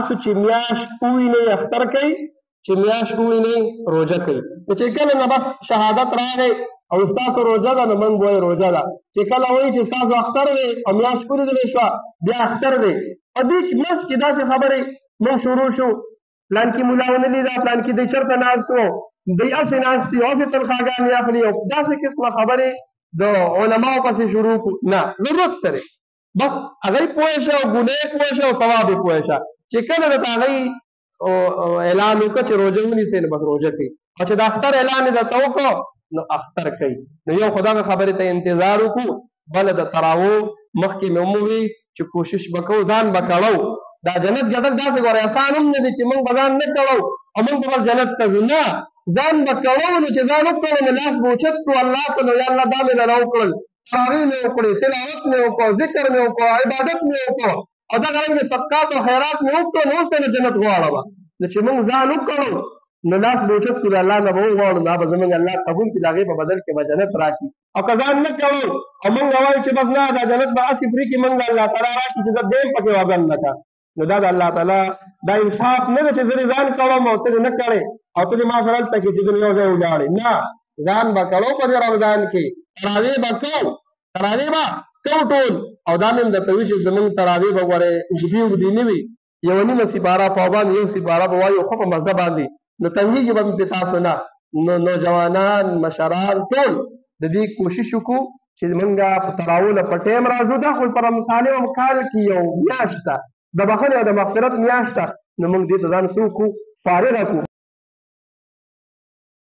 تاسو چې میاشت ووینئ اختر کوي، چې میاشت ووینئ روژه کوي. نو چې کله نه بس شهادت راغی او ستاسو روژه ده، نو موږ وایو روژه ده. چې کله وایي چې ستاسو اختر دی او میاشت ولیدلی شوه بیا اختر دی. په دې منځ کې داسې خبرې موږ شروع شو، پلانکي ملا ونه لیده، پلانکي دی چېرته ناست و، دی هسې ناست دي، هسې تنخواګانې اخلي او داسې قسمه خبرې د علماو پسې شروع کړو. نه، ضرورت سره بس هغه یې پوه شه او ګناه یې پوه شه او ثواب یې پوه شه. چې کله درته هغه اعلان وکړه چې روژه ونیسئ نو بس روژه کوي، او چې د اختر اعلان یې درته وکړو نو اختر کوي. نو یو خو دغه خبرې ته انتظار وکړو، بله د تراوو مخکې مې ومووي چې کوشش به کوو ځان به کړو. دا جنت ګټل داسې ګوره اسان هم نه دي چې موږ به ځان نه کړو او موږ به بس جنت ته ځو. نه، ځان به کړو. نو چې ځان وکړو نو لاس به اوچت کړو الله ته، نو یا الله دا مې نه وکړل، تراویح مې وکړې، تلاوت مې وکړو، ذکر مې وکړو، عبادت مې وکړو او دغه رنګې صدقات او خیرات مې وکړو، نو اوس ته نه جنت غواړم. نو چې موږ ځان وکړو نو لاس به اوچت کړو، الله نه به وغواړو، دا به زموږ الله قبول کړي، د هغې په بدل کې به جنت راکړي. او که ځان نه کړو او موږ وایو چې بس نه دا جنت به هسې فري کړي موږ الله تعالی راکړي چې زه دیم پکې وګڼ نه کړه، نو دا د الله تعالی دا انصاف نه ده چې زه ځان کړم او ته نه کړې او ته ما سره هلته کې چې ته یو ځای ولاړې. نه، ځان به کړو په دې رمضان کې، تراویح به کوو، تراویح به کوو ټول. او دا مې هم درته وي چې زموږ تراویح به ګورې اوږدې اوږدې نه وي، یوه نیمه سپاره په باندې یو سپاره به وایو خو په مزه باندې، نو تنګېږي به مې تاسو نه. نو نوجوانان مشران ټول د دې کوشش وکړو چې موږ په تراویح له په ټایم راځو. دا خو په رمضان کال کې یو میاشت ده، د بخښنې او د مغفرت میاشت ده، نو موږ دې ته ځان څه وکړو، فارغه کړو.